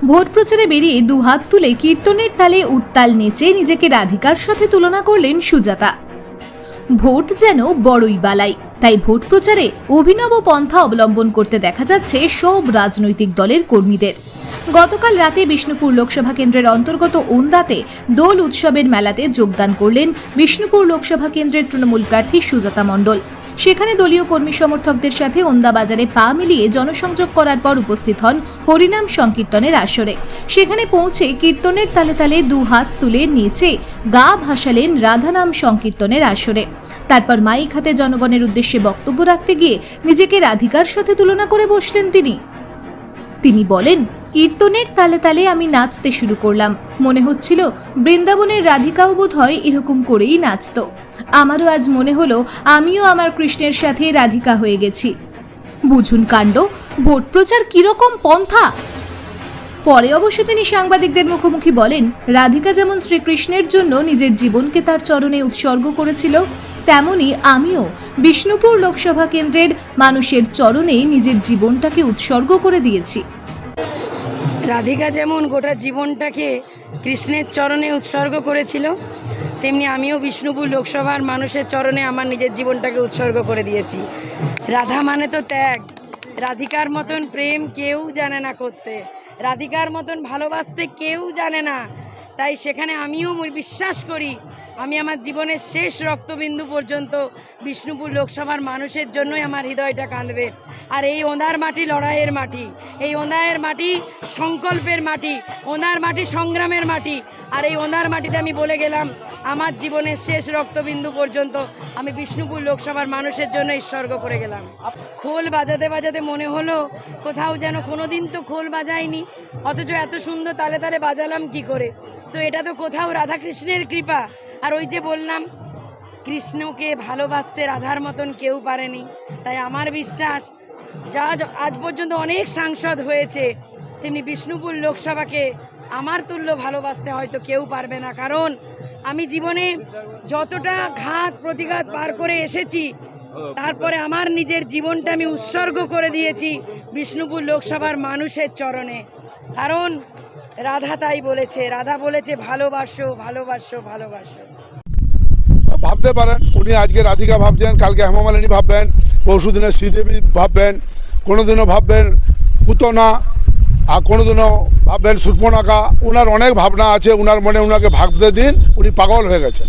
Vote প্রচারে বেরিয়ে দুহাত তুলে কীর্তনের তালে উত্তাল নেচে নিজেকে রাধিকার সাথে তুলনা করলেন সুজাতা। ভোট যেন বড়ই বালাই, তাই ভোট প্রচারে অভিনব পন্থা অবলম্বন করতে দেখা যাচ্ছে সব রাজনৈতিক দলের কর্মীদের। গতকাল রাতে বিষ্ণুপুর লোকসভা কেন্দ্রের অন্তর্গত ওন্দাতে দোল উৎসবের মেলাতে যোগদান করলেন বিষ্ণুপুর লোকসভা কেন্দ্রের তৃণমূল প্রার্থী সুজাতা মণ্ডল। সেখানে দলীয় কর্মী সমর্থকদের সাথে ওন্দা বাজারে পা মিলিয়ে জনসংযোগ করার পর উপস্থিত হন হরিনাম সংকীর্তনের আসরে। সেখানে পৌঁছে কীর্তনের তালে তালে দুহাত তুলে নেচে গা ভাসালেন রাধানাম সংকীর্তনের আসরে। তারপর মাইক হাতে জনগণের উদ্দেশ্যে বক্তব্য রাখতে গিয়ে নিজেকে রাধিকার সাথে তুলনা করে বসলেন তিনি বলেন, কীর্তনের তালে তালে আমি নাচতে শুরু করলাম, মনে হচ্ছিল বৃন্দাবনের রাধিকাও বোধ হয় এরকম করেই নাচত। আমারও আজ মনে হলো আমিও আমার কৃষ্ণের সাথে রাধিকা হয়ে গেছি। বুঝুন কাণ্ড, ভোট প্রচার কিরকম পন্থা। পরে অবশ্য তিনি সাংবাদিকদের মুখোমুখি বলেন, রাধিকা যেমন শ্রীকৃষ্ণের জন্য নিজের জীবনকে তার চরণে উৎসর্গ করেছিল, তেমনি আমিও বিষ্ণুপুর লোকসভা কেন্দ্রের মানুষের চরণে নিজের জীবনটাকে উৎসর্গ করে দিয়েছি। রাধিকা যেমন গোটা জীবনটাকে কৃষ্ণের চরণে উৎসর্গ করেছিল, তেমনি আমিও বিষ্ণুপুর লোকসভার মানুষের চরণে আমার নিজের জীবনটাকে উৎসর্গ করে দিয়েছি। রাধা মানে তো ত্যাগ। রাধিকার মতন প্রেম কেউ জানে না করতে, রাধিকার মতন ভালোবাসতে কেউ জানে না। তাই সেখানে আমিও বিশ্বাস করি আমি আমার জীবনের শেষ রক্তবিন্দু পর্যন্ত বিষ্ণুপুর লোকসভার মানুষের জন্যই আমার হৃদয়টা কাঁদবে। আর এই ওঁদার মাটি লড়াইয়ের মাটি, এই ওঁদার মাটি সংকল্পের মাটি, ওঁদার মাটি সংগ্রামের মাটি। আর এই ওঁদার মাটিতে আমি বলে গেলাম আমার জীবনের শেষ রক্তবিন্দু পর্যন্ত আমি বিষ্ণুপুর লোকসভার মানুষের জন্য উৎসর্গ করে গেলাম। খোল বাজাতে বাজাতে মনে হলো কোথাও যেন কোনোদিন তো খোল বাজাইনি, অথচ এত সুন্দর তালে তালে বাজালাম কি করে। তো এটা তো কোথাও রাধাকৃষ্ণের কৃপা। আর ওই যে বললাম, কৃষ্ণকে ভালোবাসতে রাধার মতন কেউ পারেনি। তাই আমার বিশ্বাস যা আজ পর্যন্ত অনেক সাংসদ হয়েছে, তেমনি বিষ্ণুপুর লোকসভাকে আমার তুল্য ভালোবাসতে হয়তো কেউ পারবে না। কারণ আমি জীবনে যতটা ঘাত প্রতিঘাত পার করে এসেছি, তারপরে আমার নিজের জীবনটা আমি উৎসর্গ করে দিয়েছি বিষ্ণুপুর লোকসভার মানুষের চরণে। কারণ রাধা তাই বলেছে, রাধা বলেছে ভালোবাসো ভালোবাসো ভালোবাসো। ভাবতে পারেন উনি আজকে রাধিকা ভাবছেন, কালকে হেমা মালিনী ভাববেন, পরশু দিনে শ্রীদেবী ভাববেন, কোনোদিনও ভাববেন পুতনা, আর কোনোদিনও ভাববেন সুর্পণখা। ওনার অনেক ভাবনা আছে, ওনার মনে ওনাকে ভাবতে দিন, উনি পাগল হয়ে গেছেন।